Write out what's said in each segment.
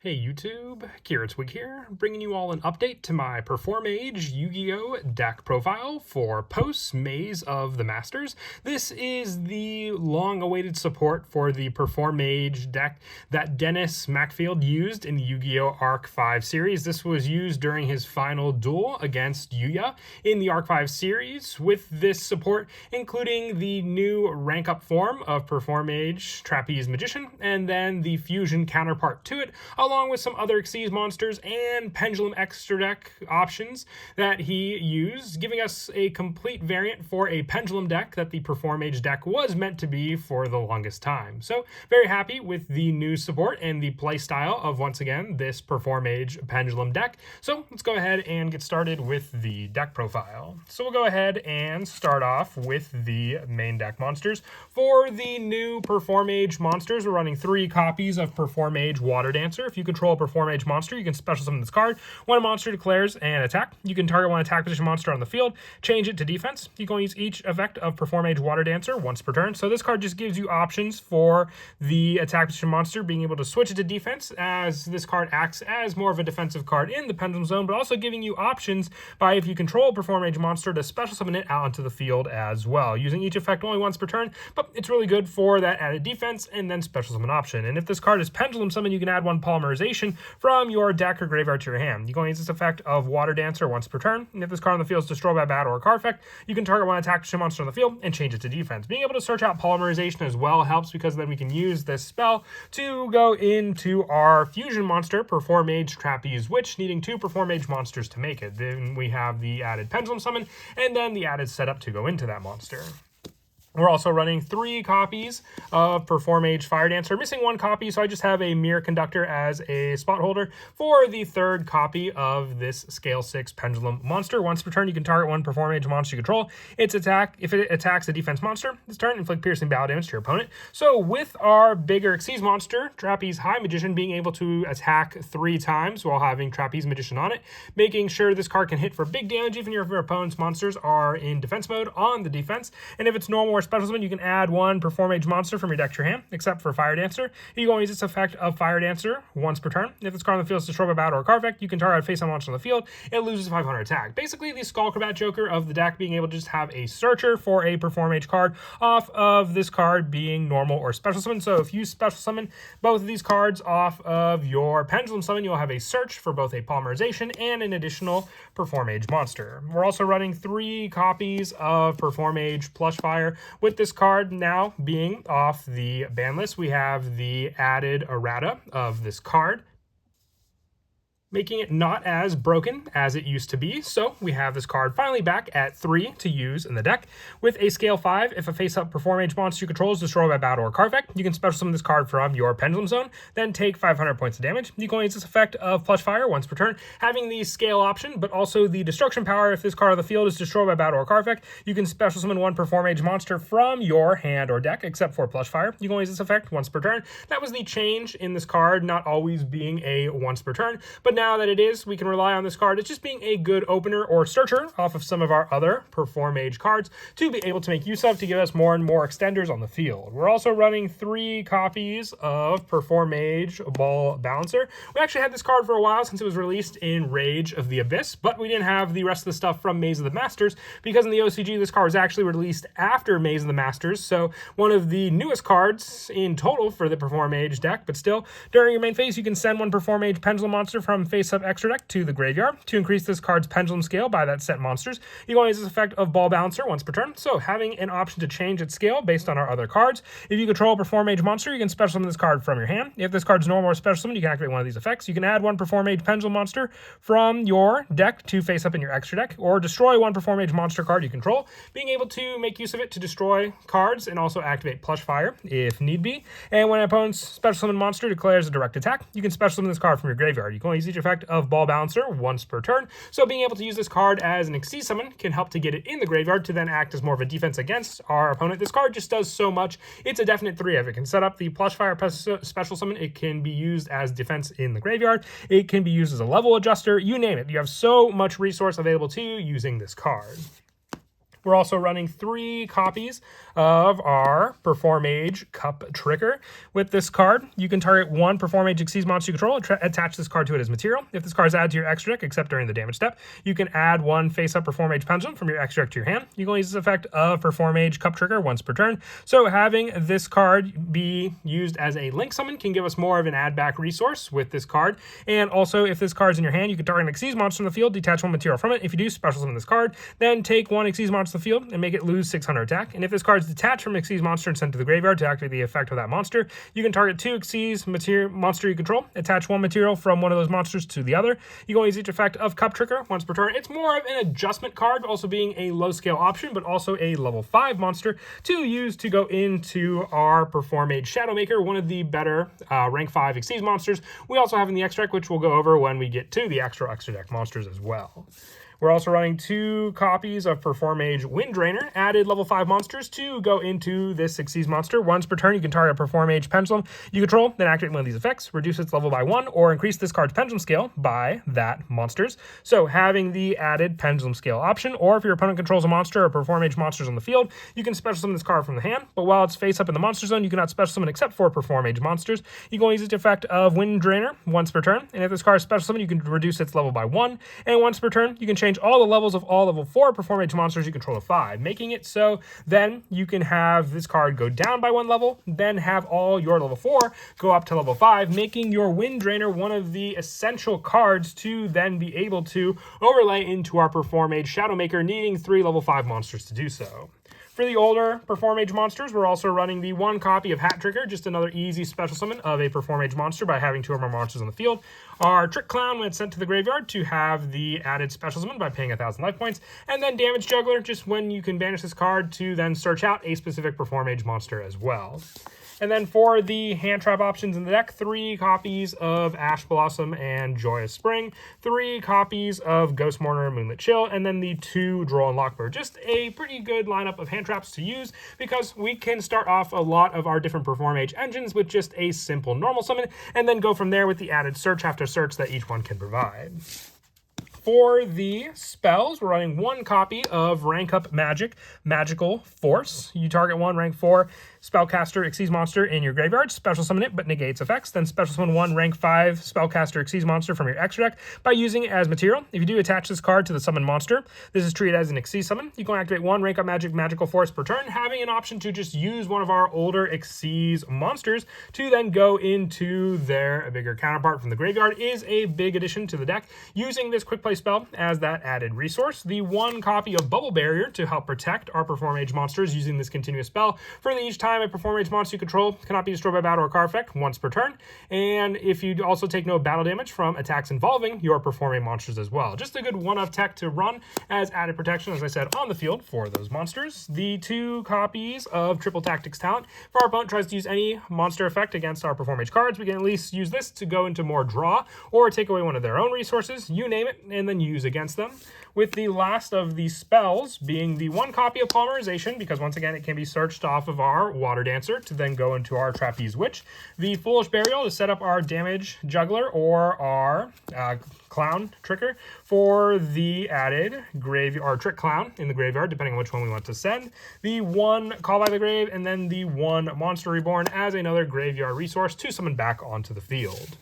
Hey YouTube, Kiratswig here, bringing you all an update to my Performage Yugioh deck profile for post-Maze of the Masters. This is the long-awaited support for the Performage deck that Dennis Macfield used in the Yu-Gi-Oh! Arc 5 series. This was used during his final duel against Yugioh in the Arc 5 series, with this support including the new rank-up form of Performage Trapeze Magician, and then the fusion counterpart to it, along with some other Xyz monsters and Pendulum extra deck options that he used, giving us a complete variant for a Pendulum deck that the Performage deck was meant to be for the longest time. So very happy with the new support and the playstyle of, once again, this Performage Pendulum deck. So let's go ahead and get started with the deck profile. So we'll go ahead and start off with the main deck monsters. For the new Performage monsters, we're running 3 copies of Performage Water Dancer. If you control a Performage monster, you can special summon this card. When a monster declares an attack, you can target one attack position monster on the field, change it to defense. You can use each effect of Performage Water Dancer once per turn. So this card just gives you options for the attack position monster being able to switch it to defense, as this card acts as more of a defensive card in the Pendulum Zone, but also giving you options by, if you control a Performage monster, to special summon it out onto the field as well, using each effect only once per turn, but it's really good for that added defense and then special summon option. And if this card is Pendulum Summon, you can add one Polymerization from your deck or graveyard to your hand. You can use this effect of Water Dancer once per turn, and if this card on the field is destroyed by battle or card effect, you can target one attack monster on the field and change it to defense. Being able to search out Polymerization as well helps, because then we can use this spell to go into our fusion monster, Performage Trapeze Witch, needing 2 Performage monsters to make it. Then we have the added Pendulum Summon, and then the added setup to go into that monster. We're also running 3 copies of Performage Fire Dancer, missing 1 copy, so I just have a Mirror Conductor as a spot holder for the 3rd copy of this Scale 6 Pendulum monster. Once per turn, you can target one Performage monster you control. Its attack, if it attacks a defense monster this turn, inflict piercing battle damage to your opponent. So with our bigger Xyz monster, Trapeze High Magician, being able to attack 3 times while having Trapeze Magician on it, making sure this card can hit for big damage even if your opponent's monsters are in defense mode on the defense. And if it's normal or special summon, you can add 1 Performage monster from your deck to your hand, except for Fire Dancer. You can use this effect of Fire Dancer once per turn. If this card on the field is destroyed by battle or card effect, you can target a face-on monster on the field. It loses 500 attack. Basically, the Skull Acrobat Joker of the deck, being able to just have a searcher for a Performage card off of this card being normal or special summon. So if you special summon both of these cards off of your Pendulum Summon, you'll have a search for both a Polymerization and an additional Performage monster. We're also running 3 copies of Performage Plush Fire. With this card now being off the ban list, we have the added errata of this card, making it not as broken as it used to be. So we have this card finally back at 3 to use in the deck. With a scale 5, if a face-up Performage monster you control is destroyed by battle or card effect, you can special summon this card from your Pendulum Zone, then take 500 points of damage. You can only use this effect of Plush Fire once per turn, having the scale option, but also the destruction power. If this card on the field is destroyed by battle or card effect, you can special summon 1 Performage monster from your hand or deck, except for Plush Fire. You can only use this effect once per turn. That was the change in this card, not always being a once per turn, but now that it is, we can rely on this card as just being a good opener or searcher off of some of our other Performage cards to be able to make use of to give us more and more extenders on the field. We're also running 3 copies of Performage Ball Balancer. We actually had this card for a while since it was released in Rage of the Abyss, but we didn't have the rest of the stuff from Maze of the Masters, because in the OCG this card was actually released after Maze of the Masters, so one of the newest cards in total for the Performage deck. But still, during your main phase, you can send 1 Performage Pendulum monster from face-up extra deck to the graveyard to increase this card's pendulum scale by that set monsters. You can only use this effect of Ball Balancer once per turn, so having an option to change its scale based on our other cards. If you control a Performage monster, you can special summon this card from your hand. If this card's normal or special summon, you can activate one of these effects. You can add 1 Performage Pendulum monster from your deck to face up in your extra deck, or destroy 1 Performage monster card you control, being able to make use of it to destroy cards and also activate Plush Fire if need be. And when an opponent's special summon monster declares a direct attack, you can special summon this card from your graveyard. You can only use each effect of Ball Balancer once per turn, so being able to use this card as an Xyz summon can help to get it in the graveyard to then act as more of a defense against our opponent. This card just does so much. It's a definite 3 of it. Can set up the Plush Fire special summon. It can be used as defense in the graveyard. It can be used as a level adjuster. You name it. You have so much resource available to you using this card. We're also running 3 copies of our Performage Cup Trigger. With this card, you can target 1 Performage Yugioh monster you control, attach this card to it as material. If this card is added to your extra deck, except during the damage step, you can add 1 face-up Performage Pendulum from your extra deck to your hand. You can use this effect of Performage Cup Trigger once per turn. So having this card be used as a link summon can give us more of an add-back resource with this card. And also, if this card's in your hand, you can target an Yugioh monster in the field, detach 1 material from it. If you do, special summon this card, then take 1 Yugioh monster in the field and make it lose 600 attack. And if this card is detached from Yugioh monster and sent to the graveyard to activate the effect of that monster, you can target 2 Yugioh monster you control, attach 1 material from one of those monsters to the other. You can use each effect of Cup Trigger once per turn. It's more of an adjustment card, also being a low scale option, but also a level 5 monster to use to go into our Performage Shadowmaker, one of the better rank 5 Yugioh monsters we also have in the extra deck, which we'll go over when we get to the extra deck monsters as well. We're also running 2 copies of Performage Winddrainer, added level 5 monsters to go into this Yugioh monster. Once per turn, you can target a Performage Pendulum you control, then activate one of these effects, reduce its level by 1, or increase this card's Pendulum scale by that monster's. So having the added Pendulum scale option, or if your opponent controls a monster or Performage monsters on the field, you can special summon this card from the hand, but while it's face up in the monster zone, you cannot special summon except for Performage monsters. You can use its effect of Winddrainer once per turn, and if this card is special summon, you can reduce its level by 1, and once per turn, you can change all the levels of all level 4 Performage monsters you control to 5, making it so then you can have this card go down by 1 level, then have all your level 4 go up to level 5, making your Winddrainer one of the essential cards to then be able to overlay into our Performage Shadowmaker, needing 3 level 5 monsters to do so. For the older Performage monsters, we're also running the 1 copy of Hat Trigger, just another easy special summon of a Performage monster by having 2 or more monsters on the field. Our Trick Clown when it's sent to the graveyard to have the added special summon by paying 1,000 life points. And then Damage Juggler, just when you can banish this card to then search out a specific Performage monster as well. And then for the hand trap options in the deck, 3 copies of Ash Blossom and Joyous Spring, 3 copies of Ghost Mourner and Moonlit Chill, and then the 2 Droll and Lockbird. Just a pretty good lineup of hand traps to use because we can start off a lot of our different Performage engines with just a simple normal summon, and then go from there with the added search after search that each one can provide. For the spells, we're running 1 copy of Rank Up Magical Force. You target 1 rank 4 Spellcaster Yugioh monster in your graveyard, special summon it, but negates effects. Then special summon 1 rank 5 Spellcaster Yugioh monster from your extra deck by using it as material. If you do attach this card to the summoned monster, this is treated as an Yugioh summon. You can activate 1 Rank Up Magical Force per turn, having an option to just use one of our older Yugioh monsters to then go into their bigger counterpart from the graveyard is a big addition to the deck. Using this quick play spell as that added resource, the 1 copy of Bubble Barrier to help protect our Performage monsters using this continuous spell. For each time a Performage monster you control cannot be destroyed by battle or card effect once per turn, and if you also take no battle damage from attacks involving your Performing monsters as well. Just a good one-of tech to run as added protection, as I said, on the field for those monsters. The 2 copies of Triple Tactics Talent. If our opponent tries to use any monster effect against our Performage cards, we can at least use this to go into more draw or take away one of their own resources, you name it, and then use against them. With the last of the spells being the 1 copy of Polymerization, because once again it can be searched off of our Water Dancer to then go into our Trapeze Witch. The Foolish Burial to set up our Damage Juggler or our Clown Tricker for the added Trick Clown in the graveyard, depending on which one we want to send. The 1 Call by the Grave, and then the 1 Monster Reborn as another graveyard resource to summon back onto the field.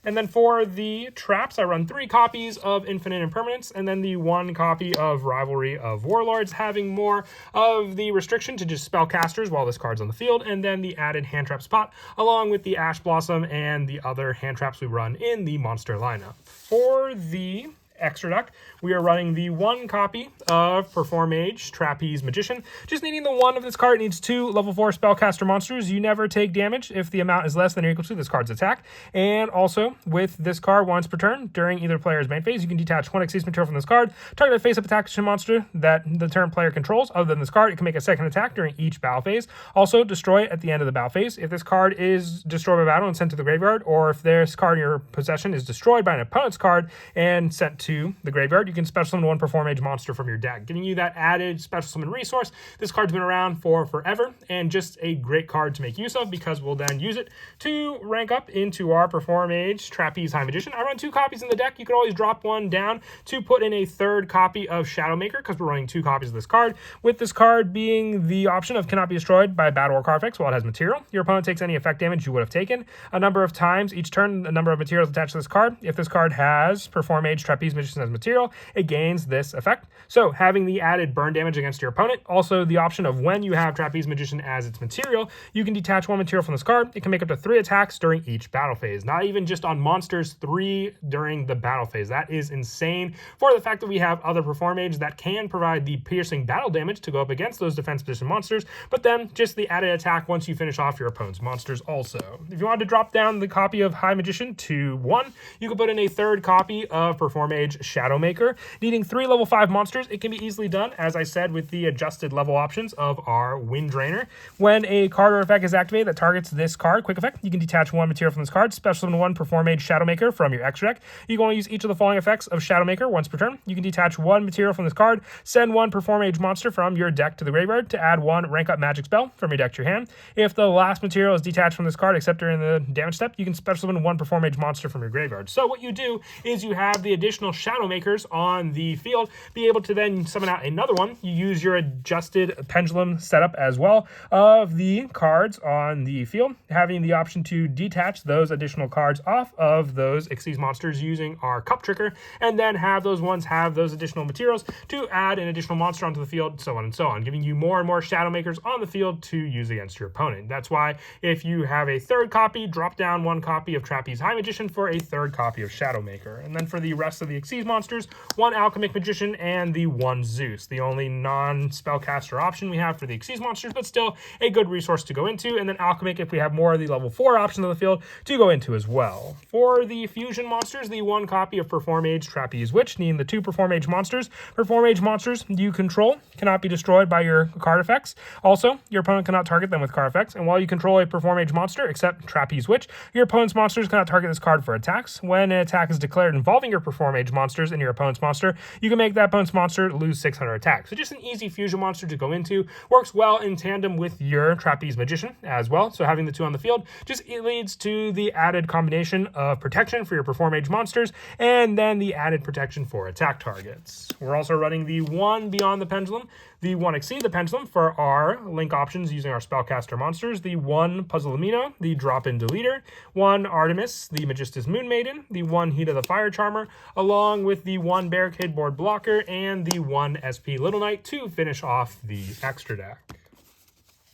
And then for the traps, I run 3 copies of Infinite Impermanence, and then the 1 copy of Rivalry of Warlords, having more of the restriction to just spellcasters while this card's on the field, and then the added hand trap spot, along with the Ash Blossom and the other hand traps we run in the monster lineup. For the extra deck, we are running the 1 copy of Performage Trapeze Magician. Just needing the 1 of this card needs 2 level 4 spellcaster monsters. You never take damage if the amount is less than or equal to this card's attack. And also, with this card once per turn, during either player's main phase, you can detach 1 Yugioh material from this card, target a face-up attack monster that the turn player controls. Other than this card, it can make a second attack during each battle phase. Also, destroy it at the end of the battle phase. If this card is destroyed by battle and sent to the graveyard, or if this card in your possession is destroyed by an opponent's card and sent to to the graveyard, you can special summon one Performage monster from your deck, giving you that added special summon resource. This card's been around for forever, and just a great card to make use of, because we'll then use it to rank up into our Performage Trapeze High Magician. I run 2 copies in the deck. You could always drop one down to put in a 3rd copy of Shadowmaker, because we're running 2 copies of this card, with this card being the option of cannot be destroyed by battle or card effects while it has material. Your opponent takes any effect damage you would have taken a number of times each turn, a number of materials attached to this card. If this card has Performage Trapeze Magician as material, it gains this effect. So having the added burn damage against your opponent, also the option of when you have Trapeze Magician as its material, you can detach 1 material from this card. It can make up to 3 attacks during each battle phase. Not even just on monsters, 3 during the battle phase. That is insane for the fact that we have other Performage that can provide the piercing battle damage to go up against those defense position monsters, but then just the added attack once you finish off your opponent's monsters also. If you wanted to drop down the copy of High Magician to 1, you can put in a 3rd copy of Performage Shadowmaker. Needing 3 level 5 monsters, it can be easily done, as I said, with the adjusted level options of our Wind Drainer. When a card or effect is activated that targets this card, quick effect, you can detach 1 material from this card, special summon 1 Performage Shadowmaker from your extra deck. You can only use each of the following effects of Shadowmaker once per turn. You can detach 1 material from this card, send 1 Performage monster from your deck to the graveyard to add 1 rank up magic spell from your deck to your hand. If the last material is detached from this card except during the damage step, you can special summon 1 Performage monster from your graveyard. So what you do is you have the additional Shadowmakers on the field, be able to then summon out another one. You use your adjusted pendulum setup as well of the cards on the field, having the option to detach those additional cards off of those Xyz monsters using our Cup Tricker, and then have those ones have those additional materials to add an additional monster onto the field, so on and so on, giving you more and more Shadowmakers on the field to use against your opponent. That's why if you have a 3rd copy, drop down 1 copy of Trapeze High Magician for a 3rd copy of Shadowmaker. And then for the rest of the Xyz monsters, 1 Alchemic Magician and the 1 Zeus, the only non-spellcaster option we have for the Xyz monsters, but still a good resource to go into. And then Alchemic if we have more of the level 4 options of the field to go into as well. For the fusion monsters, the 1 copy of Performage Trapeze Witch, needing the 2 Performage monsters. Performage monsters you control cannot be destroyed by your card effects. Also, your opponent cannot target them with card effects, and while you control a Performage monster, except Trapeze Witch, your opponent's monsters cannot target this card for attacks. When an attack is declared involving your Performage monsters and your opponent's monster, you can make that opponent's monster lose 600 attacks. So just an easy fusion monster to go into. Works well in tandem with your Trapeze Magician as well. So having the 2 on the field just it leads to the added combination of protection for your Performage monsters, and then the added protection for attack targets. We're also running the 1 Beyond the Pendulum, the 1 Exceed the Pendulum for our link options using our Spellcaster monsters, the 1 Puzzle Amino, the Drop-In Deleter, 1 Artemis, the Magistus Moon Maiden, the 1 Heat of the Fire Charmer, along with the 1 Barricade Board Blocker and the 1 SP Little Knight to finish off the extra deck.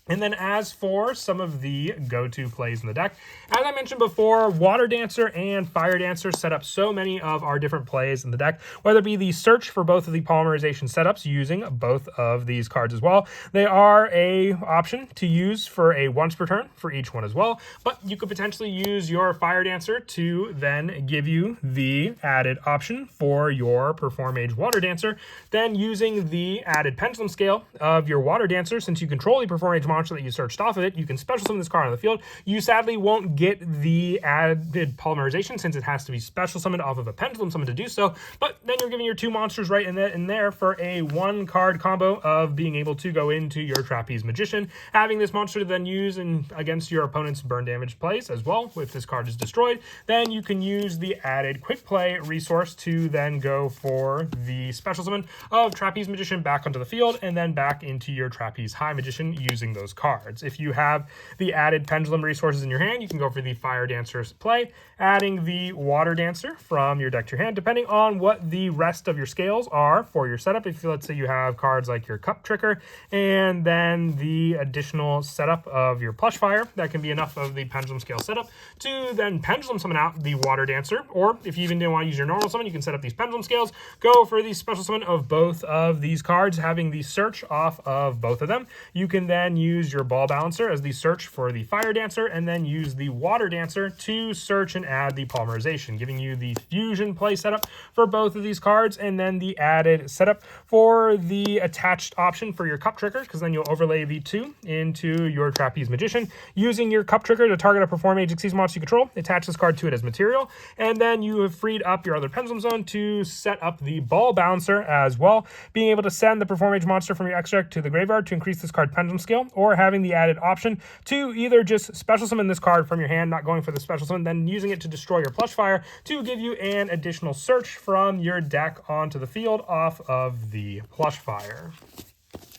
And then as for some of the go-to plays in the deck, as I mentioned before, Water Dancer and Fire Dancer set up so many of our different plays in the deck, whether it be the search for both of the polymerization setups using both of these cards as well. They are a option to use for a once per turn for each one as well, but you could potentially use your Fire Dancer to then give you the added option for your Performage Water Dancer. Then using the added Pendulum Scale of your Water Dancer, since you control the Performage monster that you searched off of it, you can special summon this card on the field. You sadly won't get the added polymerization since it has to be special summoned off of a pendulum summon to do so, but then you're giving your 2 monsters right in there for a 1 card combo of being able to go into your Trapeze Magician, having this monster to then use against your opponent's burn damage plays as well. If this card is destroyed, then you can use the added quick play resource to then go for the special summon of Trapeze Magician back onto the field and then back into your Trapeze High Magician using those cards. If you have the added pendulum resources in your hand, you can go for the Fire Dancer's play, adding the Water Dancer from your deck to your hand, depending on what the rest of your scales are for your setup. If let's say you have cards like your Cup Tricker and then the additional setup of your Plush Fire, that can be enough of the pendulum scale setup to then pendulum summon out the Water Dancer. Or if you even didn't want to use your normal summon, you can set up these pendulum scales, go for the special summon of both of these cards, having the search off of both of them. You can then use use your ball balancer as the search for the fire dancer, and then use the water dancer to search and add the polymerization, giving you the fusion play setup for both of these cards, and then the added setup for the attached option for your cup trigger, because then you'll overlay the two into your Trapeze Magician, using your cup trigger to target a Performage Yugioh monster you control, attach this card to it as material, and then you have freed up your other pendulum zone to set up the ball bouncer as well, being able to send the Performage monster from your extract to the graveyard to increase this card pendulum skill, or having the added option to either just special summon this card from your hand, not going for the special summon, then using it to destroy your plush fire to give you an additional search from your deck onto the field off of the plush fire.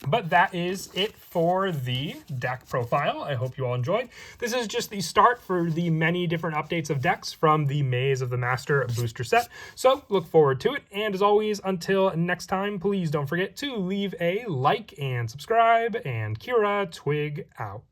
But that is it for the deck profile. I hope you all enjoyed. This is just the start for the many different updates of decks from the Maze of the Master booster set. So look forward to it. And as always, until next time, please don't forget to leave a like and subscribe. And Kira Twig out.